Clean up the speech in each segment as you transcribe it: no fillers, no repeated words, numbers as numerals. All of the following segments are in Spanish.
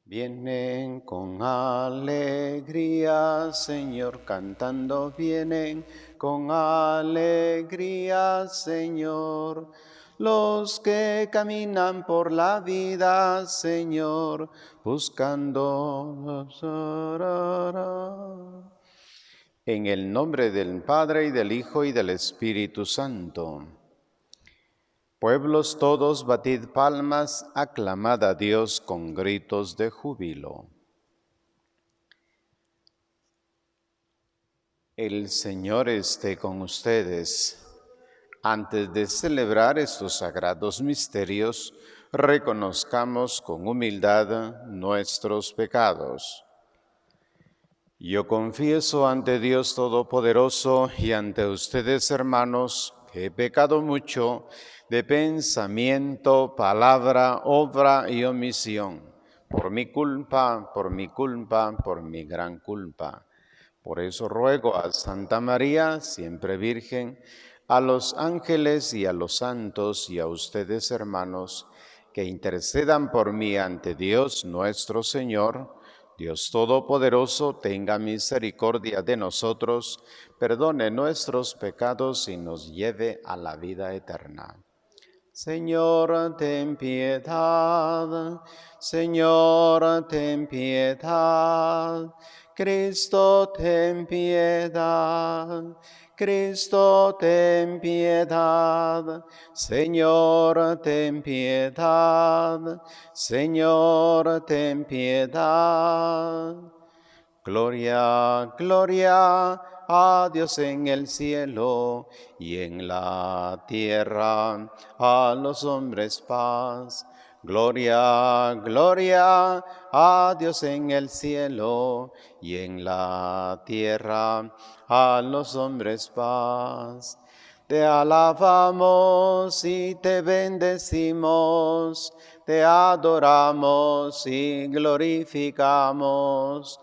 Vienen con alegría, Señor, cantando, vienen con alegría, Señor. Los que caminan por la vida, Señor, buscando. En el nombre del Padre, y del Hijo, y del Espíritu Santo. Pueblos todos, batid palmas, aclamad a Dios con gritos de júbilo. El Señor esté con ustedes. Antes de celebrar estos sagrados misterios, reconozcamos con humildad nuestros pecados. Yo confieso ante Dios Todopoderoso y ante ustedes, hermanos, que he pecado mucho de pensamiento, palabra, obra y omisión, por mi culpa, por mi gran culpa. Por eso ruego a Santa María, siempre Virgen, a los ángeles y a los santos y a ustedes, hermanos, que intercedan por mí ante Dios nuestro Señor. Dios Todopoderoso, tenga misericordia de nosotros, perdone nuestros pecados y nos lleve a la vida eterna. Señor, ten piedad. Señor, ten piedad. Cristo, ten piedad. Cristo, ten piedad. Señor, ten piedad. Señor, ten piedad. Gloria, gloria a Dios en el cielo y en la tierra a los hombres paz. Gloria, gloria a Dios en el cielo y en la tierra a los hombres paz. Te alabamos y te bendecimos, te adoramos y glorificamos.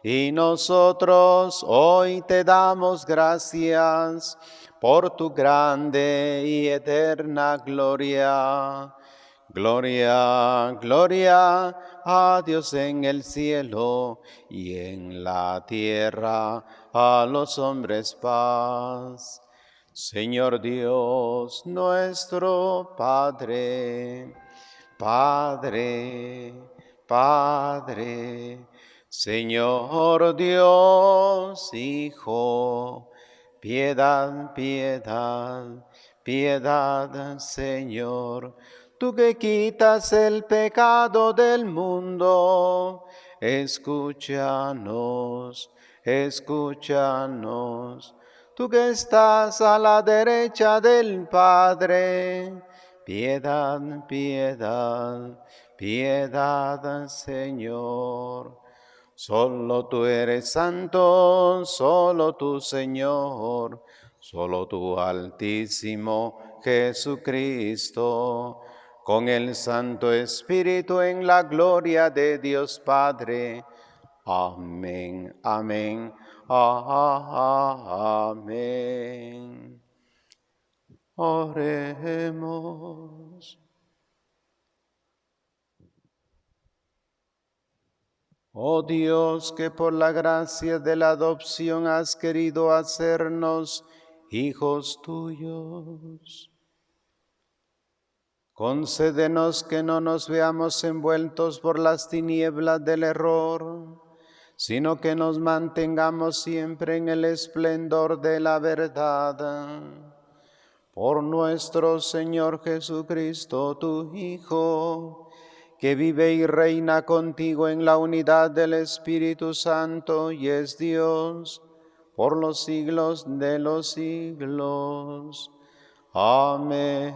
Y nosotros hoy te damos gracias por tu grande y eterna gloria. Gloria, gloria a Dios en el cielo y en la tierra a los hombres paz. Señor Dios, nuestro Padre, Padre, Padre, Señor Dios, Hijo, piedad, piedad, piedad, Señor. Tú que quitas el pecado del mundo, escúchanos, escúchanos. Tú que estás a la derecha del Padre, piedad, piedad, piedad, Señor. Solo tú eres santo, solo tú, Señor, solo tú, Altísimo Jesucristo, con el Santo Espíritu en la gloria de Dios Padre. Amén, amén, amén. Oremos. Oh Dios, que por la gracia de la adopción has querido hacernos hijos tuyos, concédenos que no nos veamos envueltos por las tinieblas del error, sino que nos mantengamos siempre en el esplendor de la verdad. Por nuestro Señor Jesucristo, tu Hijo, que vive y reina contigo en la unidad del Espíritu Santo y es Dios por los siglos de los siglos. Amén.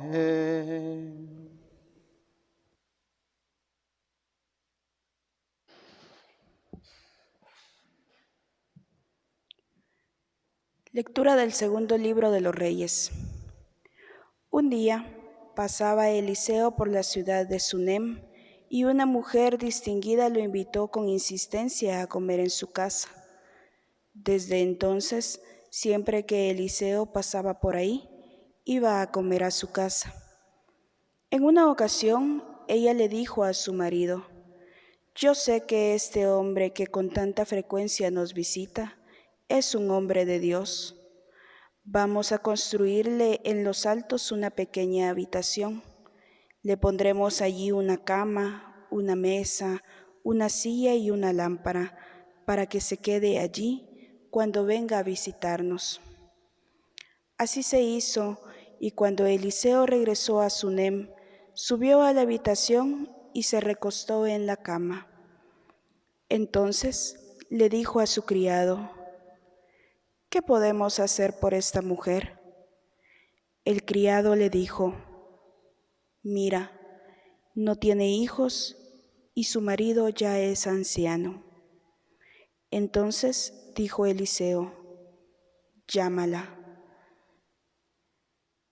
Lectura del segundo libro de los Reyes. Un día pasaba Eliseo por la ciudad de Sunem y una mujer distinguida lo invitó con insistencia a comer en su casa. Desde entonces, siempre que Eliseo pasaba por ahí, iba a comer a su casa. En una ocasión, ella le dijo a su marido: Yo sé que este hombre que con tanta frecuencia nos visita es un hombre de Dios. Vamos a construirle en los altos una pequeña habitación. Le pondremos allí una cama, una mesa, una silla y una lámpara, para que se quede allí cuando venga a visitarnos. Así se hizo, y cuando Eliseo regresó a Sunem, subió a la habitación y se recostó en la cama. Entonces le dijo a su criado: ¿qué podemos hacer por esta mujer? El criado le dijo: mira, no tiene hijos y su marido ya es anciano. Entonces dijo Eliseo: llámala.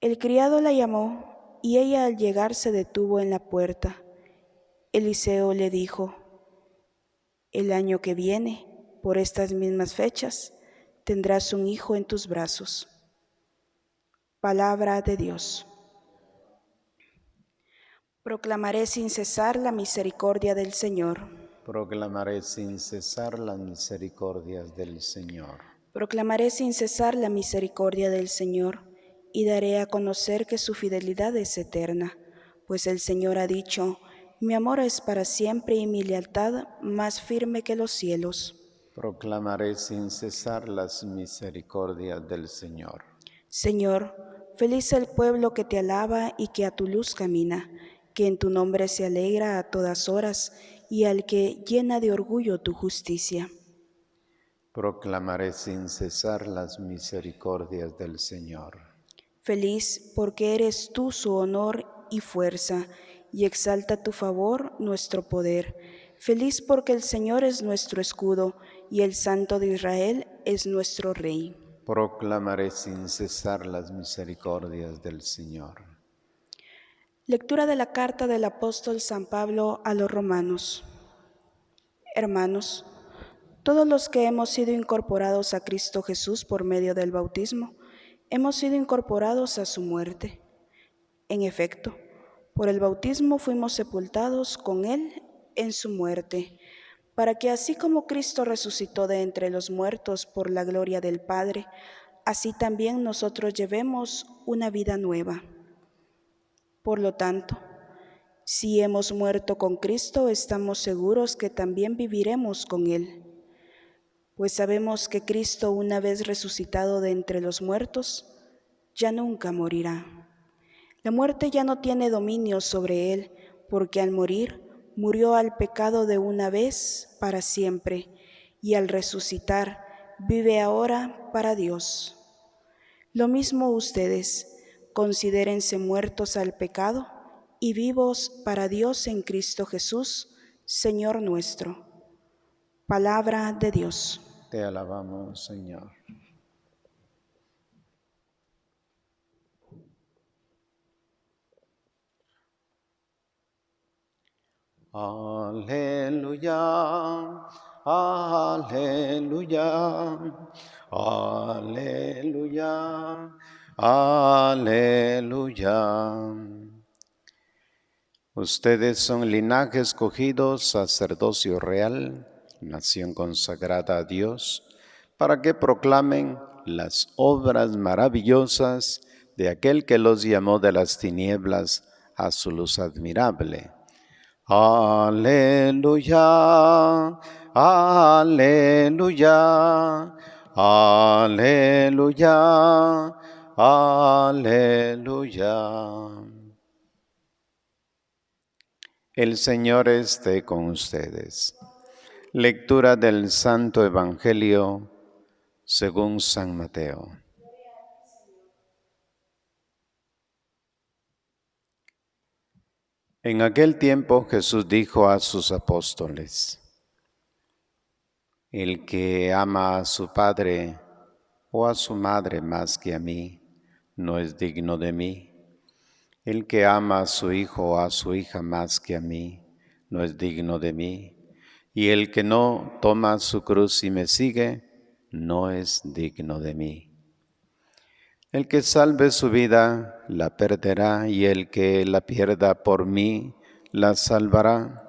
El criado la llamó y ella al llegar se detuvo en la puerta. Eliseo le dijo: el año que viene, por estas mismas fechas, tendrás un hijo en tus brazos. Palabra de Dios. Proclamaré sin cesar la misericordia del Señor. Proclamaré sin cesar las misericordias del Señor. Proclamaré sin cesar la misericordia del Señor y daré a conocer que su fidelidad es eterna, pues el Señor ha dicho: mi amor es para siempre y mi lealtad más firme que los cielos. Proclamaré sin cesar las misericordias del Señor. Señor, feliz el pueblo que te alaba y que a tu luz camina, que en tu nombre se alegra a todas horas y al que llena de orgullo tu justicia. Proclamaré sin cesar las misericordias del Señor. Feliz porque eres tú su honor y fuerza, y exalta tu favor nuestro poder. Feliz porque el Señor es nuestro escudo, y el Santo de Israel es nuestro Rey. Proclamaré sin cesar las misericordias del Señor. Lectura de la carta del apóstol San Pablo a los Romanos. Hermanos, todos los que hemos sido incorporados a Cristo Jesús por medio del bautismo, hemos sido incorporados a su muerte. En efecto, por el bautismo fuimos sepultados con Él en su muerte, para que así como Cristo resucitó de entre los muertos por la gloria del Padre, así también nosotros llevemos una vida nueva. Por lo tanto, si hemos muerto con Cristo, estamos seguros que también viviremos con Él. Pues sabemos que Cristo, una vez resucitado de entre los muertos, ya nunca morirá. La muerte ya no tiene dominio sobre Él, porque al morir, murió al pecado de una vez para siempre, y al resucitar, vive ahora para Dios. Lo mismo ustedes, considérense muertos al pecado y vivos para Dios en Cristo Jesús, Señor nuestro. Palabra de Dios. Te alabamos, Señor. Aleluya, aleluya, aleluya, aleluya. Ustedes son linaje escogido, sacerdocio real, nación consagrada a Dios, para que proclamen las obras maravillosas de aquel que los llamó de las tinieblas a su luz admirable. Aleluya, aleluya, aleluya, aleluya. El Señor esté con ustedes. Lectura del Santo Evangelio según San Mateo. En aquel tiempo Jesús dijo a sus apóstoles: el que ama a su padre o a su madre más que a mí, no es digno de mí. El que ama a su hijo o a su hija más que a mí, no es digno de mí. Y el que no toma su cruz y me sigue, no es digno de mí. El que salve su vida, la perderá, y el que la pierda por mí, la salvará.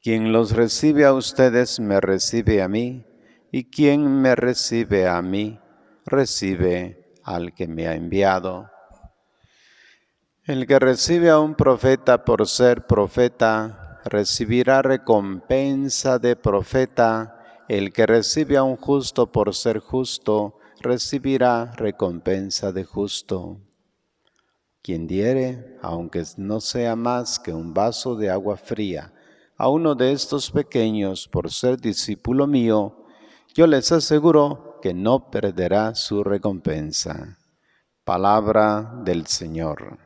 Quien los recibe a ustedes me recibe a mí, y quien me recibe a mí recibe al que me ha enviado. El que recibe a un profeta por ser profeta recibirá recompensa de profeta. El que recibe a un justo por ser justo recibirá recompensa de justo. Quien diere, aunque no sea más que un vaso de agua fría, a uno de estos pequeños por ser discípulo mío, yo les aseguro que no perderá su recompensa. Palabra del Señor.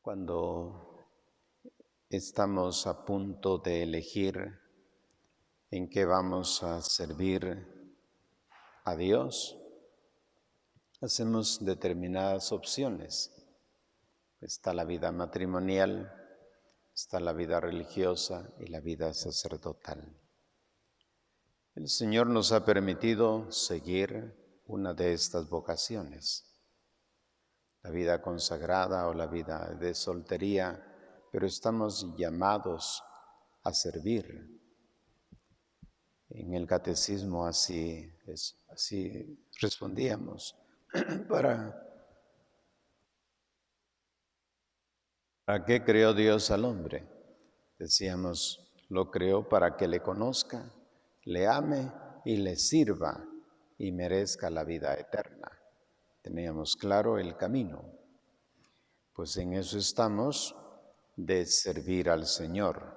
Cuando estamos a punto de elegir en qué vamos a servir a Dios, hacemos determinadas opciones. Está la vida matrimonial, está la vida religiosa y la vida sacerdotal. El Señor nos ha permitido seguir una de estas vocaciones, la vida consagrada o la vida de soltería, pero estamos llamados a servir. En el catecismo así respondíamos. ¿Para qué creó Dios al hombre? Decíamos, lo creó para que le conozca, le ame y le sirva y merezca la vida eterna. Teníamos claro el camino. Pues en eso estamos, de servir al Señor.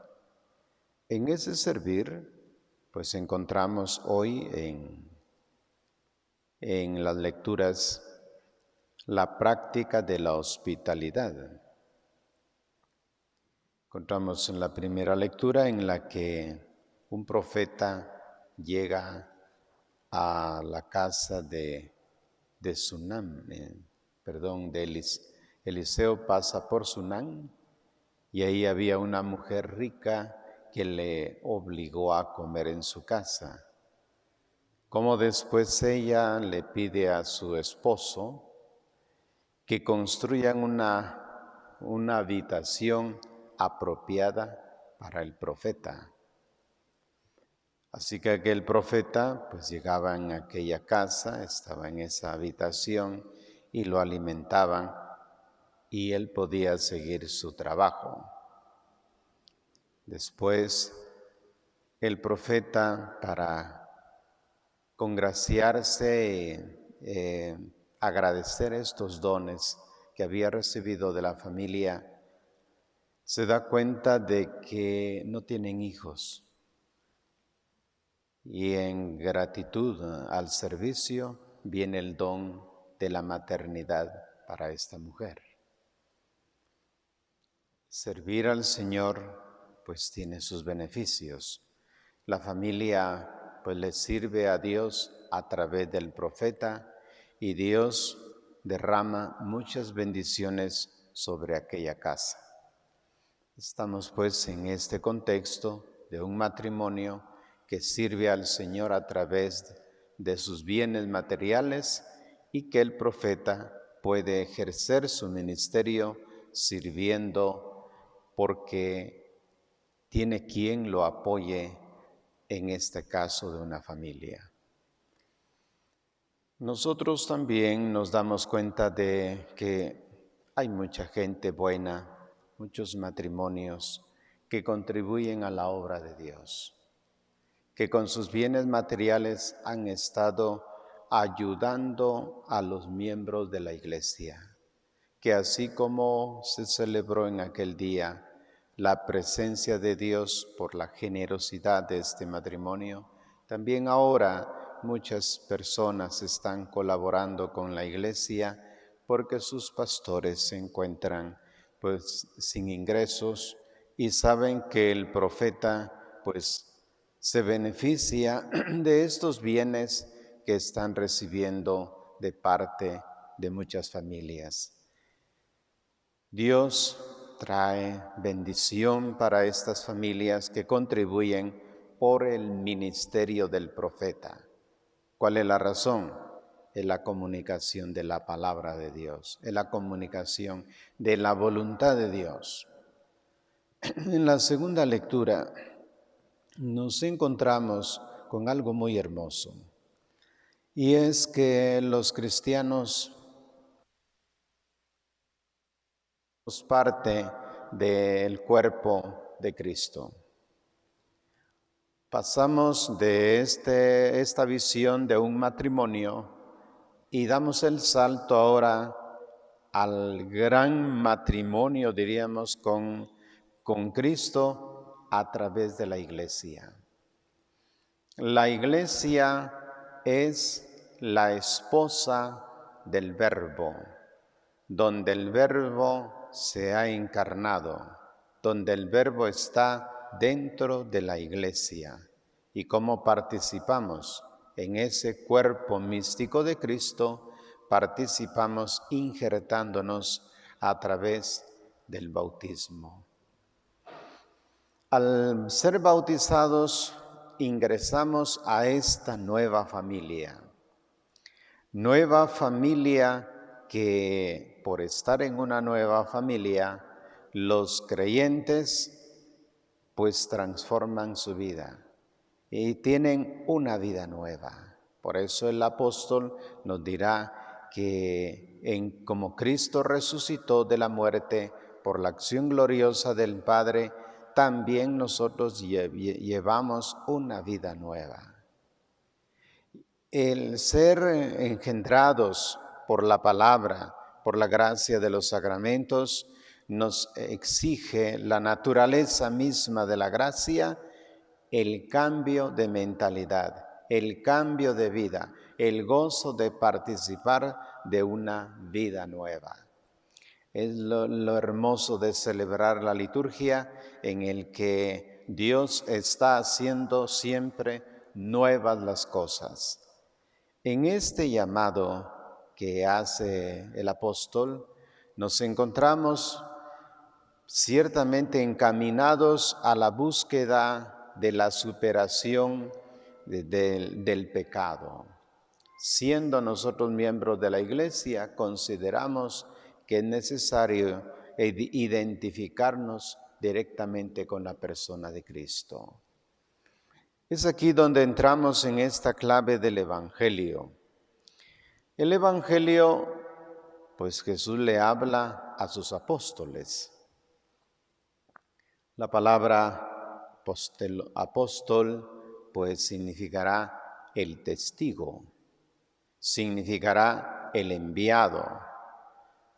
En ese servir, pues encontramos hoy en las lecturas la práctica de la hospitalidad. Encontramos en la primera lectura en la que un profeta llega a la casa de Sunam, Eliseo pasa por Sunam y ahí había una mujer rica que le obligó a comer en su casa. Como después ella le pide a su esposo que construyan una habitación apropiada para el profeta. Así que aquel profeta pues llegaba en aquella casa, estaba en esa habitación y lo alimentaban y él podía seguir su trabajo. Después el profeta, para congraciarse, agradecer estos dones que había recibido de la familia, se da cuenta de que no tienen hijos. Y en gratitud al servicio viene el don de la maternidad para esta mujer. Servir al Señor pues tiene sus beneficios. La familia pues le sirve a Dios a través del profeta y Dios derrama muchas bendiciones sobre aquella casa. Estamos pues en este contexto de un matrimonio que sirve al Señor a través de sus bienes materiales y que el profeta puede ejercer su ministerio sirviendo porque tiene quien lo apoye en este caso de una familia. Nosotros también nos damos cuenta de que hay mucha gente buena, muchos matrimonios que contribuyen a la obra de Dios, que con sus bienes materiales han estado ayudando a los miembros de la iglesia, que así como se celebró en aquel día la presencia de Dios por la generosidad de este matrimonio, también ahora muchas personas están colaborando con la iglesia porque sus pastores se encuentran pues sin ingresos y saben que el profeta pues se beneficia de estos bienes que están recibiendo de parte de muchas familias. Dios trae bendición para estas familias que contribuyen por el ministerio del profeta. ¿Cuál es la razón? Es la comunicación de la palabra de Dios, es la comunicación de la voluntad de Dios. En la segunda lectura nos encontramos con algo muy hermoso, y es que los cristianos somos parte del cuerpo de Cristo. Pasamos de esta visión de un matrimonio y damos el salto ahora al gran matrimonio, diríamos, con Cristo a través de la iglesia. La iglesia es la esposa del Verbo, donde el Verbo se ha encarnado, donde el Verbo está dentro de la iglesia. Y cómo participamos en ese cuerpo místico de Cristo, participamos injertándonos a través del bautismo. Al ser bautizados, ingresamos a esta nueva familia que por estar en una nueva familia, los creyentes pues transforman su vida y tienen una vida nueva. Por eso el apóstol nos dirá que como Cristo resucitó de la muerte por la acción gloriosa del Padre, también nosotros llevamos una vida nueva. El ser engendrados por la palabra, por la gracia de los sacramentos, nos exige la naturaleza misma de la gracia, el cambio de mentalidad, el cambio de vida, el gozo de participar de una vida nueva. Es lo hermoso de celebrar la liturgia, en el que Dios está haciendo siempre nuevas las cosas. En este llamado que hace el apóstol, nos encontramos ciertamente encaminados a la búsqueda de la superación del pecado. Siendo nosotros miembros de la Iglesia, consideramos que es necesario identificarnos directamente con la persona de Cristo. Es aquí donde entramos en esta clave del Evangelio. El Evangelio, pues Jesús le habla a sus apóstoles. La palabra apóstol, pues significará el testigo, significará el enviado.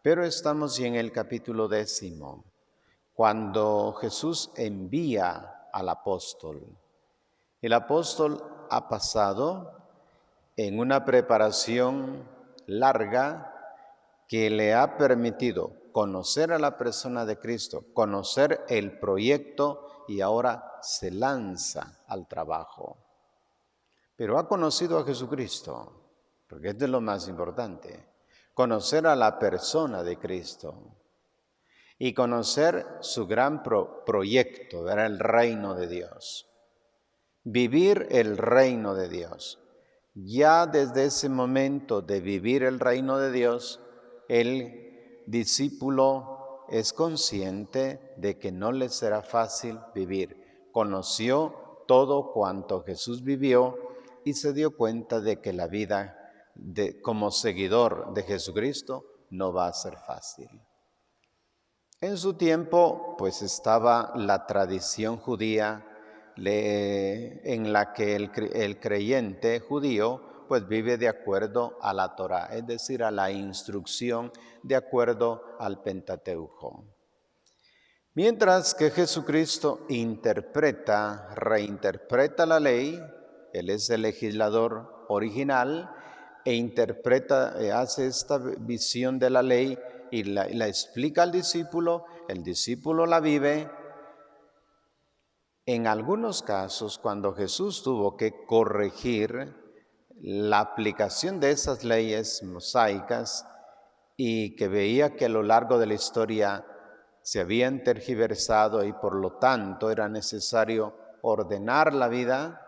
Pero estamos ya en el capítulo 10, cuando Jesús envía al apóstol. El apóstol ha pasado en una preparación larga que le ha permitido conocer a la persona de Cristo, conocer el proyecto, y ahora se lanza al trabajo. Pero ha conocido a Jesucristo, porque esto es lo más importante, conocer a la persona de Cristo y conocer su gran proyecto, era el reino de Dios. Vivir el reino de Dios. Ya desde ese momento de vivir el reino de Dios, el discípulo es consciente de que no le será fácil vivir. Conoció todo cuanto Jesús vivió y se dio cuenta de que la vida como seguidor de Jesucristo no va a ser fácil. En su tiempo, pues estaba la tradición judía en la que el creyente judío pues vive de acuerdo a la Torá, es decir, a la instrucción de acuerdo al Pentateuco. Mientras que Jesucristo reinterpreta la ley, Él es el legislador original, hace esta visión de la ley y la explica al discípulo, el discípulo la vive, En algunos casos, cuando Jesús tuvo que corregir la aplicación de esas leyes mosaicas y que veía que a lo largo de la historia se habían tergiversado y por lo tanto era necesario ordenar la vida,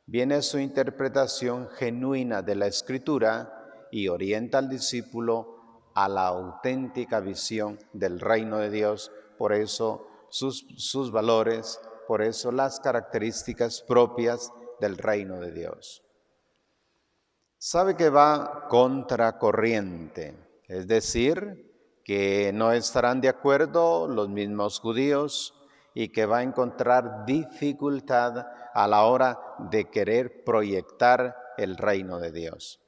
viene su interpretación genuina de la Escritura y orienta al discípulo a la auténtica visión del reino de Dios. Por eso sus valores, por eso las características propias del reino de Dios. Sabe que va contracorriente, es decir, que no estarán de acuerdo los mismos judíos y que va a encontrar dificultad a la hora de querer proyectar el reino de Dios.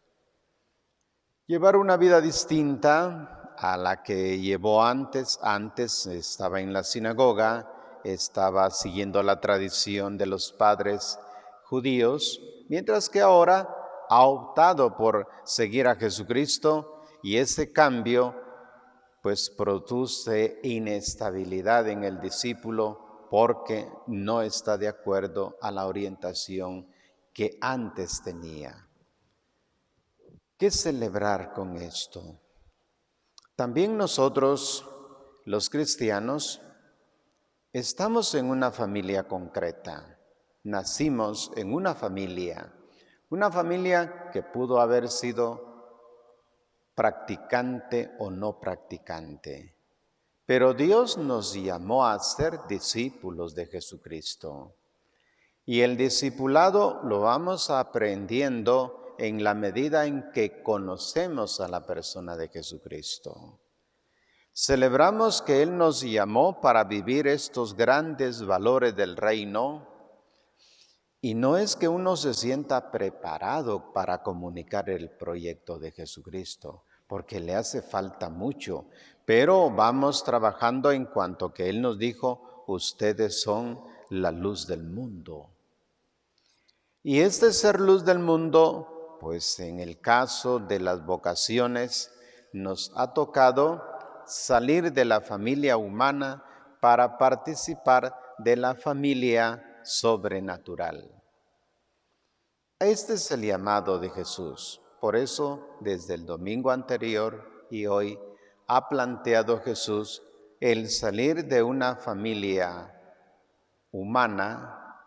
Llevar una vida distinta a la que llevó antes. Antes estaba en la sinagoga, estaba siguiendo la tradición de los padres judíos, mientras que ahora ha optado por seguir a Jesucristo y ese cambio pues produce inestabilidad en el discípulo porque no está de acuerdo a la orientación que antes tenía. ¿Qué celebrar con esto? También nosotros, los cristianos, estamos en una familia concreta. Nacimos en una familia que pudo haber sido practicante o no practicante. Pero Dios nos llamó a ser discípulos de Jesucristo. Y el discipulado lo vamos aprendiendo en la medida en que conocemos a la persona de Jesucristo. Celebramos que Él nos llamó para vivir estos grandes valores del reino. Y no es que uno se sienta preparado para comunicar el proyecto de Jesucristo, porque le hace falta mucho, pero vamos trabajando en cuanto que Él nos dijo, ustedes son la luz del mundo. Y este ser luz del mundo, pues en el caso de las vocaciones, nos ha tocado salir de la familia humana para participar de la familia sobrenatural. Este es el llamado de Jesús. Por eso, desde el domingo anterior y hoy, ha planteado Jesús el salir de una familia humana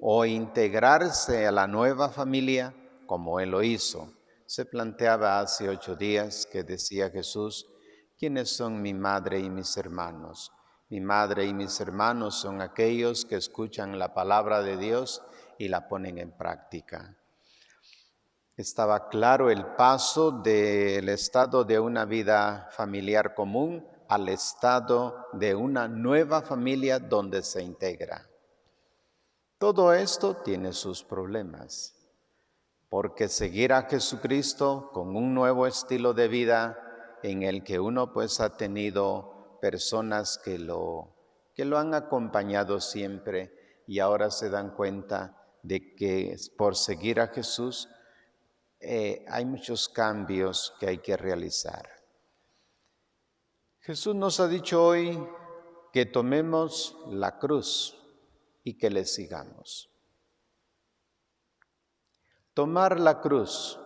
o integrarse a la nueva familia como Él lo hizo. Se planteaba hace 8 días que decía Jesús, ¿quiénes son mi madre y mis hermanos? Mi madre y mis hermanos son aquellos que escuchan la palabra de Dios y la ponen en práctica. Estaba claro el paso del estado de una vida familiar común al estado de una nueva familia donde se integra. Todo esto tiene sus problemas, porque seguir a Jesucristo con un nuevo estilo de vida en el que uno pues ha tenido personas que lo han acompañado siempre y ahora se dan cuenta de que por seguir a Jesús hay muchos cambios que hay que realizar. Jesús nos ha dicho hoy que tomemos la cruz y que le sigamos. Tomar la cruz.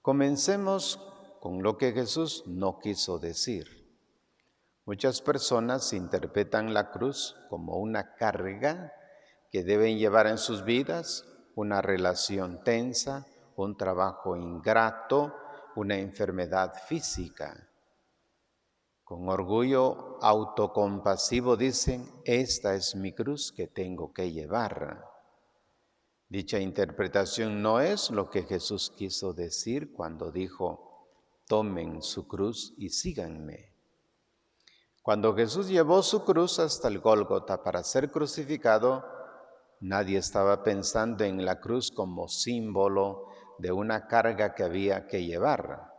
Comencemos con lo que Jesús no quiso decir. Muchas personas interpretan la cruz como una carga que deben llevar en sus vidas, una relación tensa, un trabajo ingrato, una enfermedad física. Con orgullo autocompasivo dicen, esta es mi cruz que tengo que llevar. Dicha interpretación no es lo que Jesús quiso decir cuando dijo, tomen su cruz y síganme. Cuando Jesús llevó su cruz hasta el Gólgota para ser crucificado, nadie estaba pensando en la cruz como símbolo de una carga que había que llevar.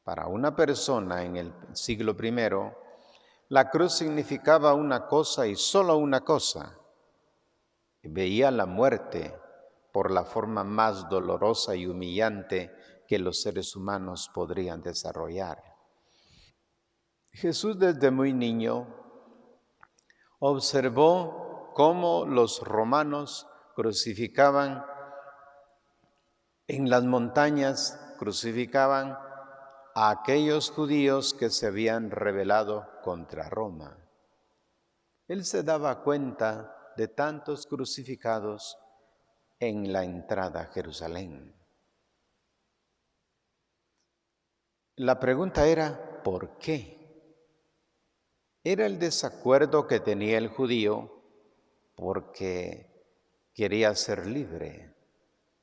Para una persona en el siglo I, la cruz significaba una cosa y solo una cosa. Veía la muerte por la forma más dolorosa y humillante que los seres humanos podrían desarrollar. Jesús desde muy niño observó cómo los romanos crucificaban en las montañas, crucificaban a aquellos judíos que se habían rebelado contra Roma. Él se daba cuenta de tantos crucificados en la entrada a Jerusalén. La pregunta era, ¿por qué? Era el desacuerdo que tenía el judío porque quería ser libre.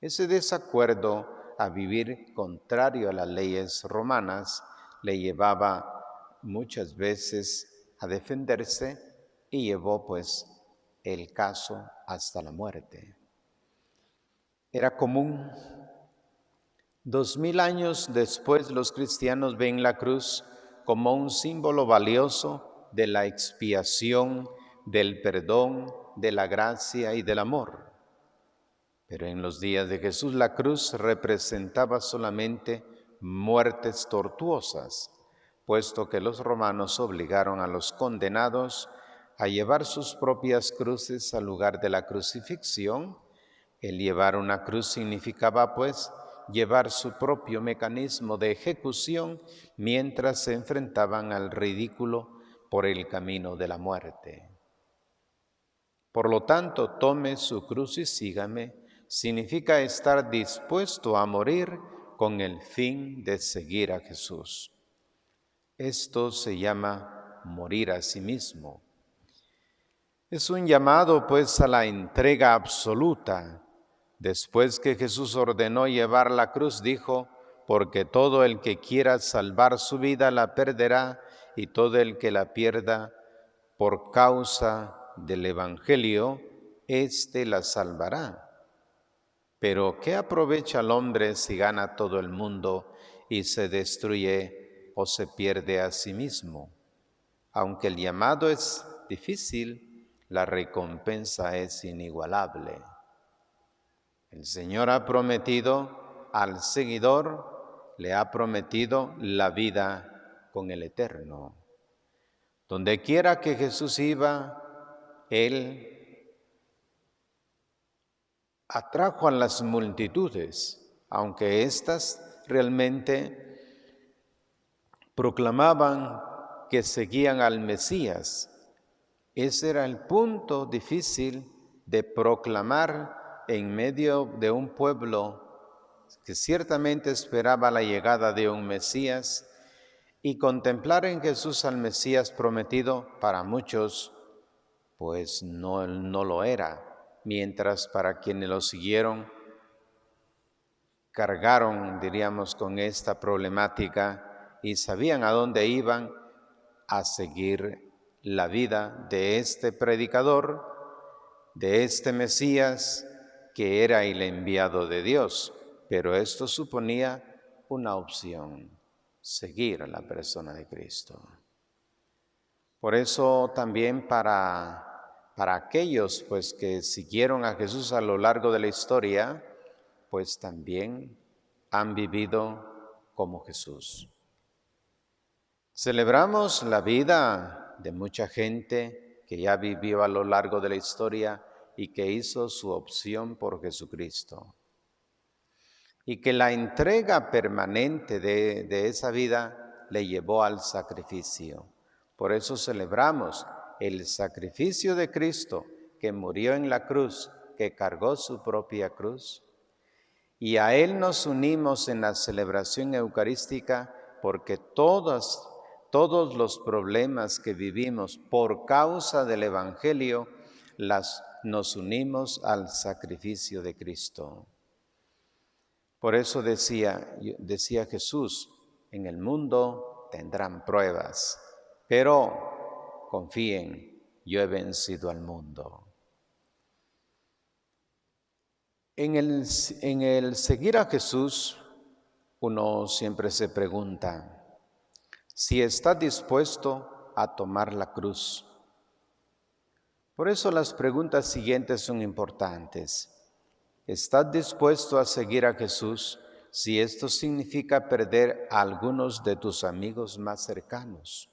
Ese desacuerdo a vivir contrario a las leyes romanas le llevaba muchas veces a defenderse y llevó pues el caso hasta la muerte. Era común. 2000 años después los cristianos ven la cruz como un símbolo valioso de la expiación, del perdón, de la gracia y del amor. Pero en los días de Jesús la cruz representaba solamente muertes tortuosas, puesto que los romanos obligaron a los condenados a llevar sus propias cruces al lugar de la crucifixión. El llevar una cruz significaba, pues, llevar su propio mecanismo de ejecución mientras se enfrentaban al ridículo por el camino de la muerte. Por lo tanto, tome su cruz y sígame, significa estar dispuesto a morir con el fin de seguir a Jesús. Esto se llama morir a sí mismo. Es un llamado, pues, a la entrega absoluta. Después que Jesús ordenó llevar la cruz, dijo, porque todo el que quiera salvar su vida la perderá, y todo el que la pierda por causa del Evangelio, éste la salvará. Pero ¿qué aprovecha el hombre si gana todo el mundo y se destruye o se pierde a sí mismo? Aunque el llamado es difícil, la recompensa es inigualable. El Señor ha prometido al seguidor, le ha prometido la vida con el Eterno. Donde quiera que Jesús iba, Él atrajo a las multitudes, aunque éstas realmente proclamaban que seguían al Mesías. Ese era el punto difícil de proclamar en medio de un pueblo que ciertamente esperaba la llegada de un Mesías, y contemplar en Jesús al Mesías prometido para muchos, pues no lo era, mientras para quienes lo siguieron, cargaron, diríamos, con esta problemática y sabían a dónde iban a seguir la vida de este predicador, de este Mesías, que era el enviado de Dios. Pero esto suponía una opción, seguir a la persona de Cristo. Por eso también para aquellos pues que siguieron a Jesús a lo largo de la historia, pues también han vivido como Jesús. Celebramos la vida de mucha gente que ya vivió a lo largo de la historia y que hizo su opción por Jesucristo. Y que la entrega permanente de esa vida le llevó al sacrificio. Por eso celebramos el sacrificio de Cristo, que murió en la cruz, que cargó su propia cruz. Y a Él nos unimos en la celebración eucarística porque todos los problemas que vivimos por causa del Evangelio, nos unimos al sacrificio de Cristo. Por eso decía Jesús, en el mundo tendrán pruebas, pero confíen, yo he vencido al mundo. En el seguir a Jesús, uno siempre se pregunta si está dispuesto a tomar la cruz. Por eso las preguntas siguientes son importantes. ¿Estás dispuesto a seguir a Jesús si esto significa perder a algunos de tus amigos más cercanos?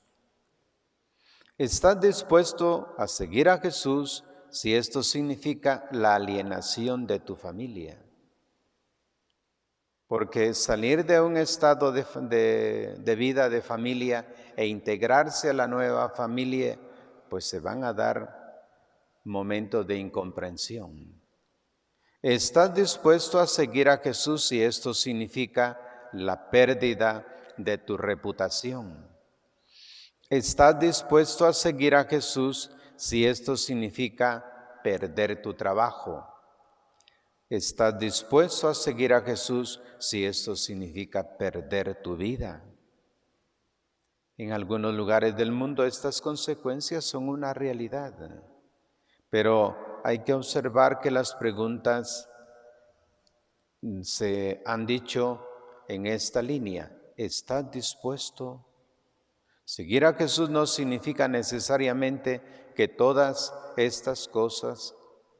¿Estás dispuesto a seguir a Jesús si esto significa la alienación de tu familia? Porque salir de un estado de vida de familia e integrarse a la nueva familia, pues se van a dar momentos de incomprensión. ¿Estás dispuesto a seguir a Jesús si esto significa la pérdida de tu reputación? ¿Estás dispuesto a seguir a Jesús si esto significa perder tu trabajo? ¿Estás dispuesto a seguir a Jesús si esto significa perder tu vida? En algunos lugares del mundo estas consecuencias son una realidad, pero hay que observar que las preguntas se han dicho en esta línea. ¿Estás dispuesto? Seguir a Jesús no significa necesariamente que todas estas cosas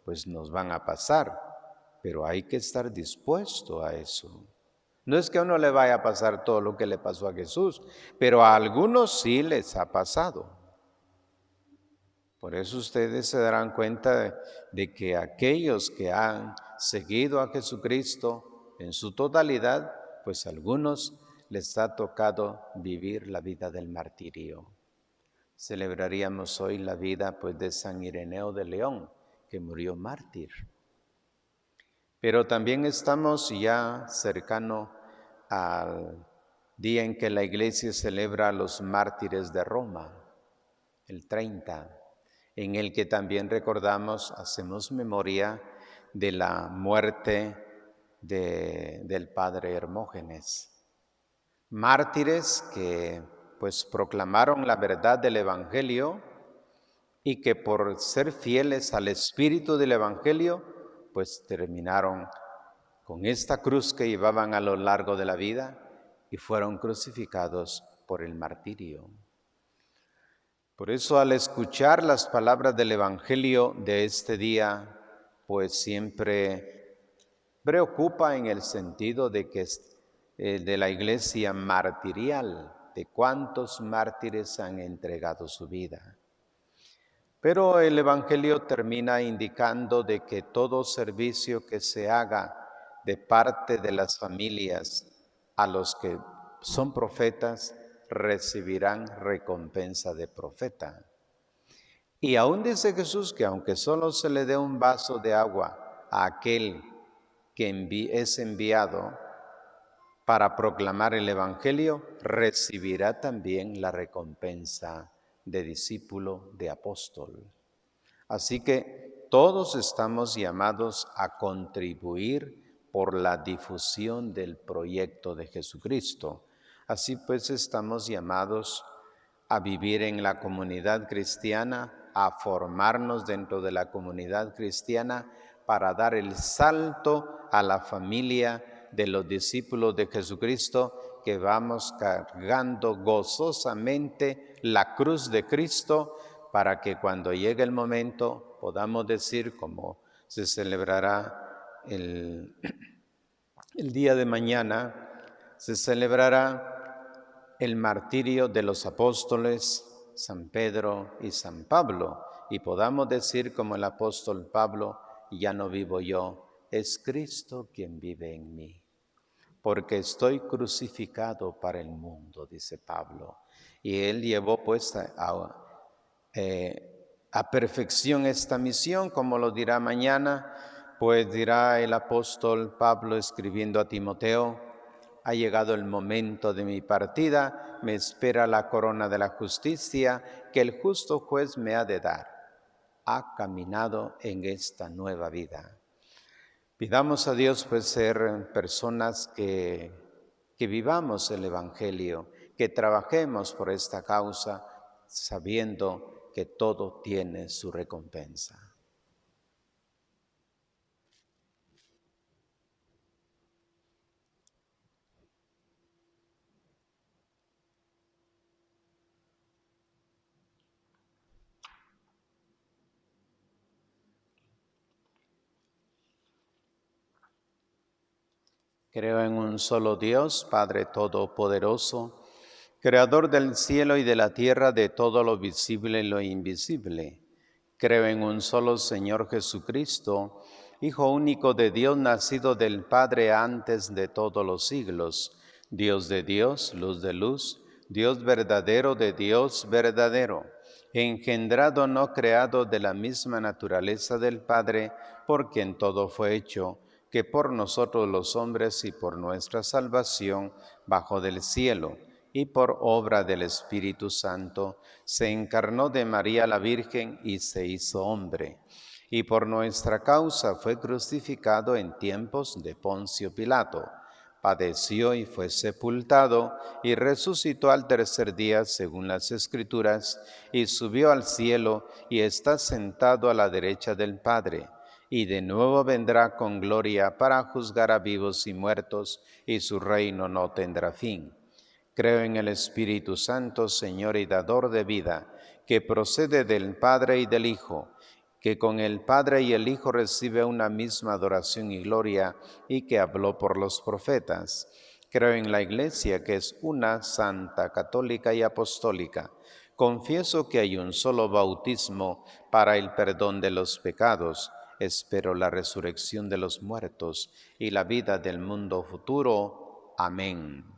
pues nos van a pasar, pero hay que estar dispuesto a eso. No es que a uno le vaya a pasar todo lo que le pasó a Jesús, pero a algunos sí les ha pasado. Por eso ustedes se darán cuenta de que aquellos que han seguido a Jesucristo en su totalidad, pues a algunos les ha tocado vivir la vida del martirio. Celebraríamos hoy la vida pues de San Ireneo de León, que murió mártir. Pero también estamos ya cercano al día en que la Iglesia celebra a los mártires de Roma, el 30, en el que también recordamos, hacemos memoria de la muerte del padre Hermógenes. Mártires que pues proclamaron la verdad del Evangelio y que por ser fieles al espíritu del Evangelio, pues terminaron con esta cruz que llevaban a lo largo de la vida y fueron crucificados por el martirio. Por eso al escuchar las palabras del Evangelio de este día, pues siempre preocupa en el sentido de que de la iglesia martirial, de cuántos mártires han entregado su vida. Pero el Evangelio termina indicando de que todo servicio que se haga de parte de las familias a los que son profetas recibirán recompensa de profeta. Y aún dice Jesús que aunque solo se le dé un vaso de agua a aquel que es enviado para proclamar el Evangelio, recibirá también la recompensa de discípulo, de apóstol. Así que todos estamos llamados a contribuir por la difusión del proyecto de Jesucristo. Así pues estamos llamados a vivir en la comunidad cristiana, a formarnos dentro de la comunidad cristiana para dar el salto a la familia de los discípulos de Jesucristo, que vamos cargando gozosamente la cruz de Cristo, para que cuando llegue el momento podamos decir, como se celebrará el día de mañana, se celebrará el martirio de los apóstoles San Pedro y San Pablo, y podamos decir como el apóstol Pablo, ya no vivo yo, es Cristo quien vive en mí, porque estoy crucificado para el mundo, dice Pablo. Y él llevó pues a perfección esta misión, como lo dirá mañana, pues dirá el apóstol Pablo escribiendo a Timoteo, ha llegado el momento de mi partida, me espera la corona de la justicia que el justo juez me ha de dar. Ha caminado en esta nueva vida. Pidamos a Dios pues ser personas que vivamos el Evangelio, que trabajemos por esta causa, sabiendo que todo tiene su recompensa. Creo en un solo Dios, Padre Todopoderoso, Creador del cielo y de la tierra, de todo lo visible y lo invisible. Creo en un solo Señor Jesucristo, Hijo único de Dios, nacido del Padre antes de todos los siglos, Dios de Dios, luz de luz, Dios verdadero de Dios verdadero, engendrado, no creado, de la misma naturaleza del Padre, por quien todo fue hecho, que por nosotros los hombres y por nuestra salvación bajó del cielo, y por obra del Espíritu Santo se encarnó de María la Virgen y se hizo hombre. Y por nuestra causa fue crucificado en tiempos de Poncio Pilato. Padeció y fue sepultado, y resucitó al tercer día según las Escrituras, y subió al cielo, y está sentado a la derecha del Padre. Y de nuevo vendrá con gloria para juzgar a vivos y muertos, y su reino no tendrá fin. Creo en el Espíritu Santo, Señor y dador de vida, que procede del Padre y del Hijo, que con el Padre y el Hijo recibe una misma adoración y gloria, y que habló por los profetas. Creo en la Iglesia, que es una, santa, católica y apostólica. Confieso que hay un solo bautismo para el perdón de los pecados. Espero la resurrección de los muertos y la vida del mundo futuro. Amén.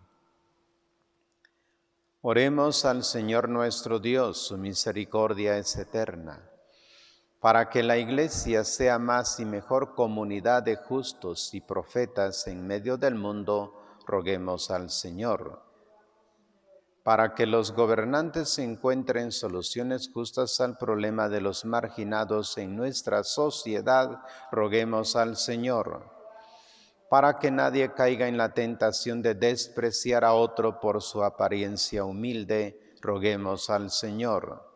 Oremos al Señor nuestro Dios, su misericordia es eterna. Para que la Iglesia sea más y mejor comunidad de justos y profetas en medio del mundo, roguemos al Señor. Para que los gobernantes encuentren soluciones justas al problema de los marginados en nuestra sociedad, roguemos al Señor. Para que nadie caiga en la tentación de despreciar a otro por su apariencia humilde, roguemos al Señor.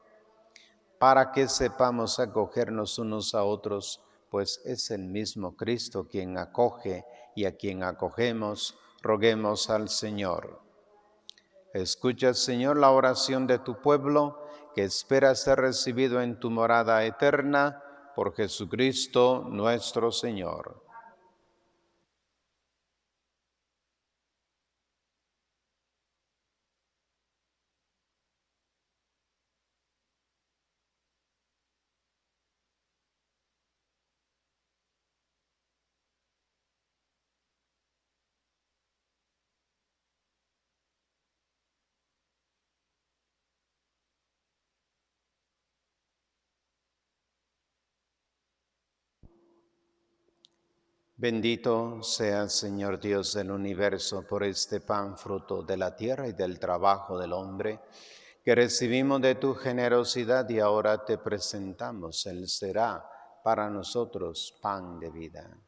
Para que sepamos acogernos unos a otros, pues es el mismo Cristo quien acoge y a quien acogemos, roguemos al Señor. Escucha, Señor, la oración de tu pueblo, que espera ser recibido en tu morada eterna, por Jesucristo nuestro Señor. Bendito sea, Señor Dios del universo, por este pan fruto de la tierra y del trabajo del hombre, que recibimos de tu generosidad y ahora te presentamos. Él será para nosotros pan de vida.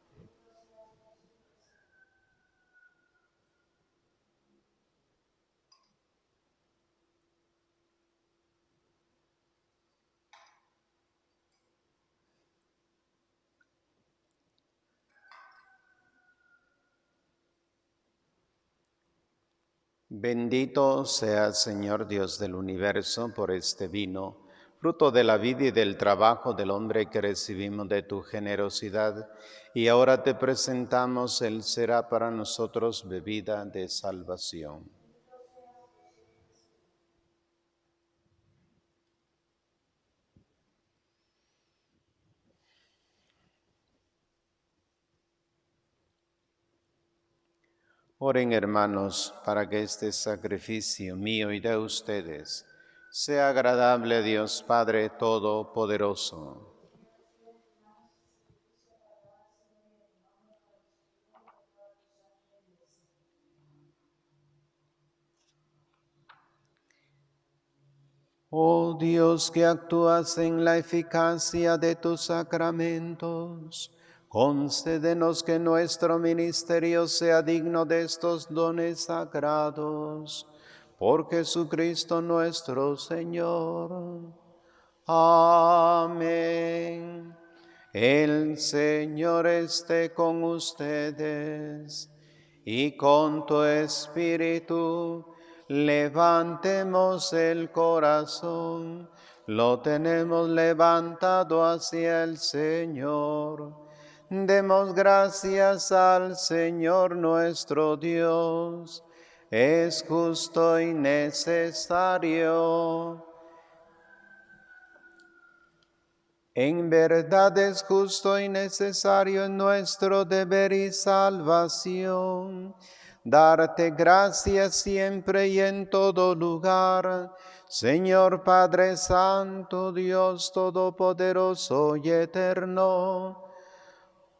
Bendito sea, Señor Dios del universo, por este vino, fruto de la vida y del trabajo del hombre que recibimos de tu generosidad, y ahora te presentamos. Él será para nosotros bebida de salvación. Oren, hermanos, para que este sacrificio mío y de ustedes sea agradable a Dios Padre Todopoderoso. Oh Dios, que actúas en la eficacia de tus sacramentos, concédenos que nuestro ministerio sea digno de estos dones sagrados. Por Jesucristo nuestro Señor. Amén. El Señor esté con ustedes y con tu espíritu. Levantemos el corazón, lo tenemos levantado hacia el Señor. Demos gracias al Señor nuestro Dios. es justo y necesario. En verdad es justo y necesario en nuestro deber y salvación darte gracias siempre y en todo lugar, Señor Padre Santo, Dios Todopoderoso y Eterno.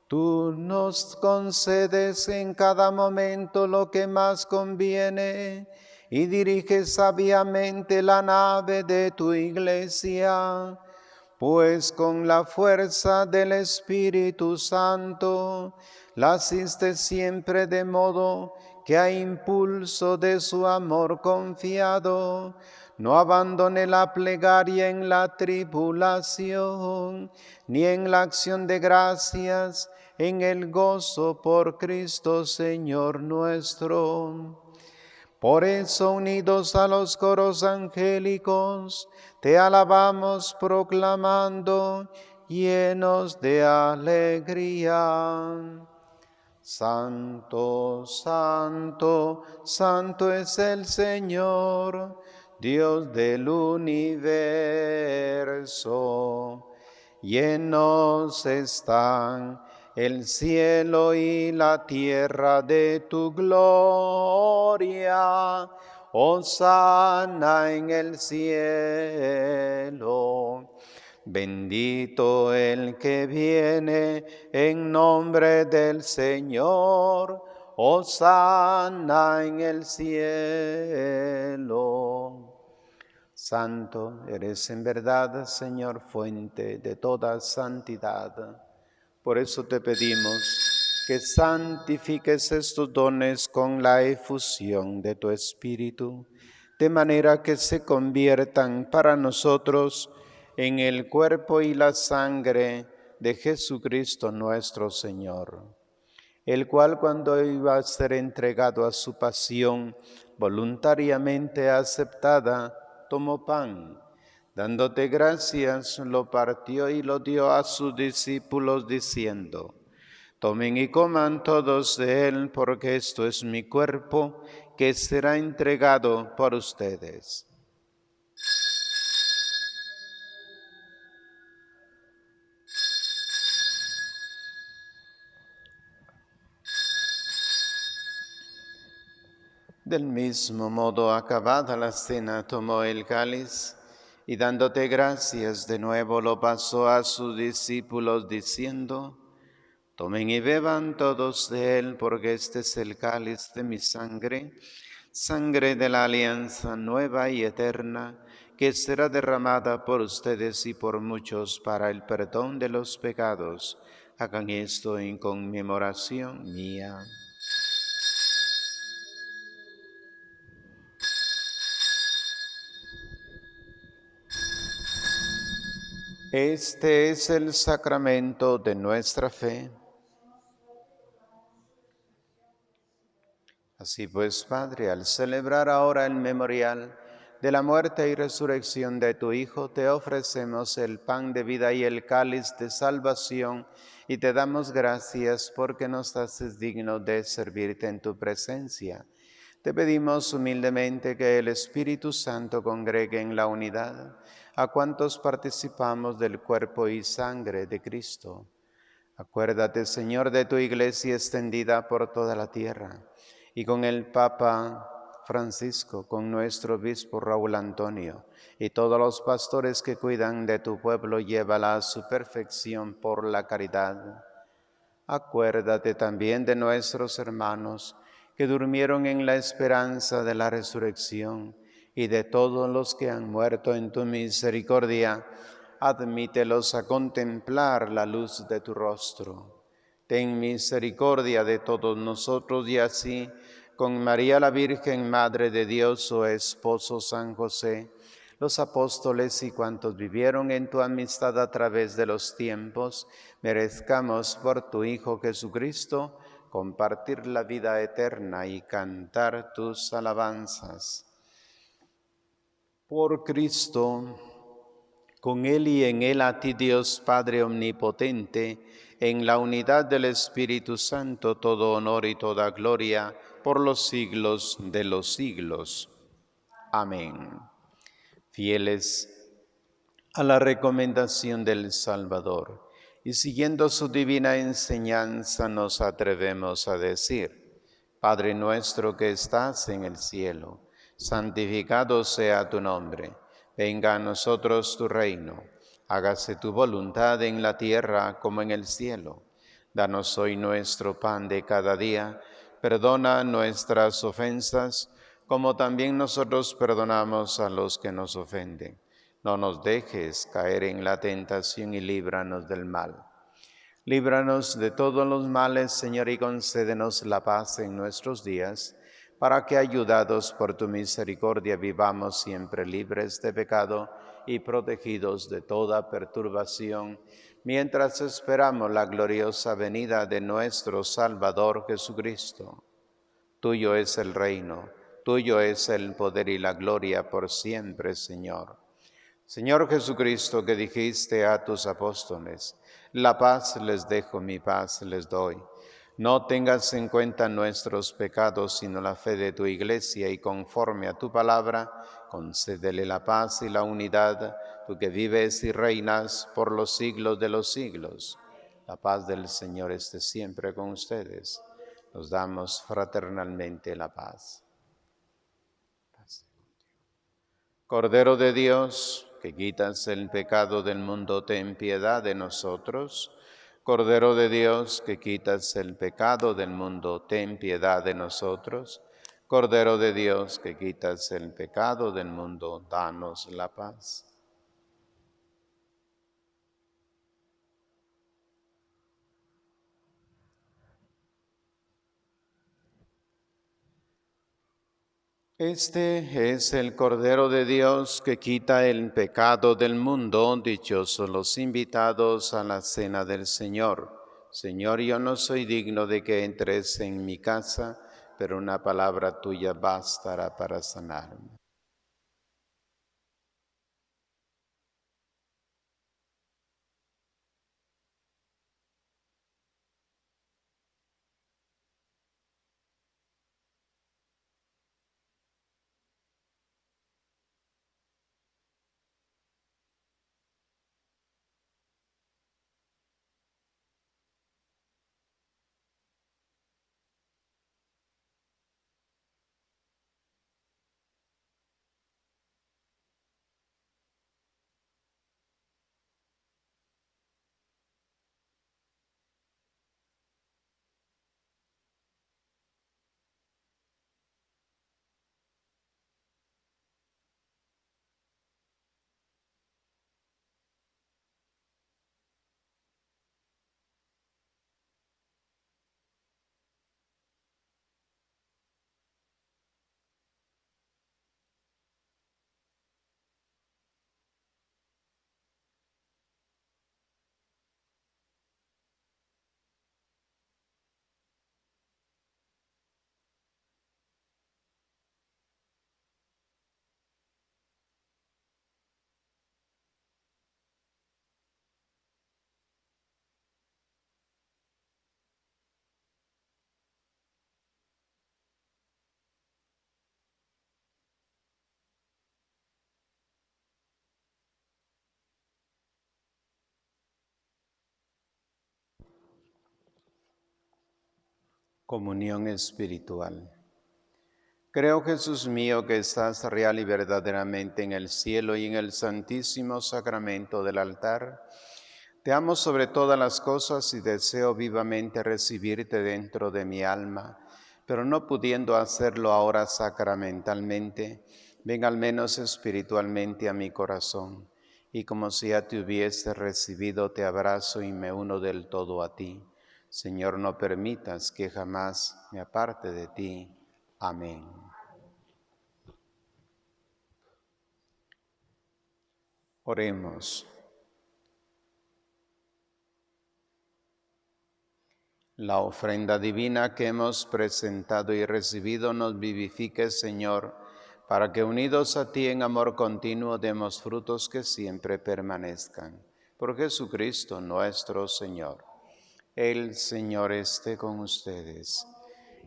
Tú nos concedes en cada momento lo que más conviene y diriges sabiamente la nave de tu iglesia, pues con la fuerza del Espíritu Santo la asiste siempre de modo que a impulso de su amor confiado no abandone la plegaria en la tribulación, ni en la acción de gracias en el gozo por Cristo Señor nuestro. Por eso, unidos a los coros angélicos, te alabamos proclamando, llenos de alegría. Santo, santo, santo es el Señor, Dios del universo. Llenos están el cielo y la tierra de tu gloria. Hosana en el cielo. Bendito el que viene en nombre del Señor. Hosana en el cielo. Santo eres en verdad, Señor, fuente de toda santidad. Por eso te pedimos que santifiques estos dones con la efusión de tu Espíritu, de manera que se conviertan para nosotros en el cuerpo y la sangre de Jesucristo nuestro Señor, el cual cuando iba a ser entregado a su pasión voluntariamente aceptada, tomó pan, dándote gracias, lo partió y lo dio a sus discípulos diciendo: tomen y coman todos de él, porque esto es mi cuerpo, que será entregado por ustedes. Del mismo modo, acabada la cena, tomó el cáliz y dándote gracias de nuevo lo pasó a sus discípulos diciendo: tomen y beban todos de él, porque este es el cáliz de mi sangre, sangre de la alianza nueva y eterna, que será derramada por ustedes y por muchos para el perdón de los pecados. Hagan esto en conmemoración mía. Este es el sacramento de nuestra fe. Así pues, Padre, al celebrar ahora el memorial de la muerte y resurrección de tu Hijo, te ofrecemos el pan de vida y el cáliz de salvación, y te damos gracias porque nos haces dignos de servirte en tu presencia. Te pedimos humildemente que el Espíritu Santo congregue en la unidad a cuantos participamos del cuerpo y sangre de Cristo. Acuérdate, Señor, de tu iglesia extendida por toda la tierra, y con el Papa Francisco, con nuestro obispo Raúl Antonio, y todos los pastores que cuidan de tu pueblo, llévala a su perfección por la caridad. Acuérdate también de nuestros hermanos que durmieron en la esperanza de la resurrección, y de todos los que han muerto en tu misericordia. Admítelos a contemplar la luz de tu rostro. Ten misericordia de todos nosotros, y así, con María la Virgen, Madre de Dios, su esposo San José, los apóstoles y cuantos vivieron en tu amistad a través de los tiempos, merezcamos por tu Hijo Jesucristo compartir la vida eterna y cantar tus alabanzas. Por Cristo, Con Él y en Él a ti, Dios Padre Omnipotente, en la unidad del Espíritu Santo, todo honor y toda gloria, por los siglos de los siglos. Amén. Fieles a la recomendación del Salvador y siguiendo su divina enseñanza, nos atrevemos a decir: Padre nuestro que estás en el cielo, santificado sea tu nombre. Venga a nosotros tu reino. Hágase tu voluntad en la tierra como en el cielo. Danos hoy nuestro pan de cada día. Perdona nuestras ofensas, como también nosotros perdonamos a los que nos ofenden. No nos dejes caer en la tentación y líbranos del mal. Líbranos de todos los males, Señor, y concédenos la paz en nuestros días, para que, ayudados por tu misericordia, vivamos siempre libres de pecado y protegidos de toda perturbación, mientras esperamos la gloriosa venida de nuestro Salvador Jesucristo. Tuyo es el reino, tuyo es el poder y la gloria por siempre, Señor. Señor Jesucristo, que dijiste a tus apóstoles: la paz les dejo, mi paz les doy. No tengas en cuenta nuestros pecados, sino la fe de tu Iglesia, y conforme a tu palabra, concédele la paz y la unidad, tú que vives y reinas por los siglos de los siglos. La paz del Señor esté siempre con ustedes. Nos damos fraternalmente la paz. Cordero de Dios, que quitas el pecado del mundo, ten piedad de nosotros. Cordero de Dios, que quitas el pecado del mundo, ten piedad de nosotros. Cordero de Dios, que quitas el pecado del mundo, danos la paz. Este es el Cordero de Dios que quita el pecado del mundo. Dichosos los invitados a la cena del Señor. Señor, yo no soy digno de que entres en mi casa, pero una palabra tuya bastará para sanarme. Comunión espiritual. Creo, Jesús mío, que estás real y verdaderamente en el cielo y en el santísimo sacramento del altar. Te amo sobre todas las cosas y deseo vivamente recibirte dentro de mi alma, pero no pudiendo hacerlo ahora sacramentalmente, ven al menos espiritualmente a mi corazón, y como si ya te hubiese recibido, te abrazo y me uno del todo a ti. Señor, no permitas que jamás me aparte de ti. Amén. Oremos. La ofrenda divina que hemos presentado y recibido nos vivifique, Señor, para que unidos a ti en amor continuo demos frutos que siempre permanezcan. Por Jesucristo nuestro Señor. El Señor esté con ustedes.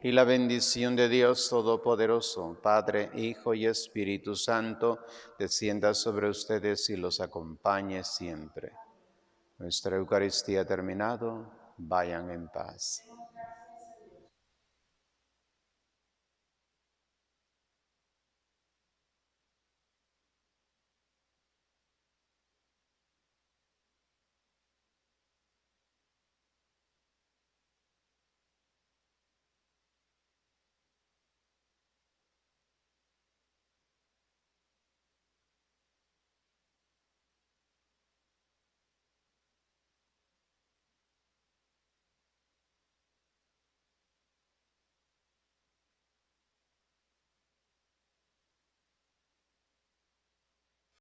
Y la bendición de Dios Todopoderoso, Padre, Hijo y Espíritu Santo, descienda sobre ustedes y los acompañe siempre. Nuestra Eucaristía ha terminado. Vayan en paz.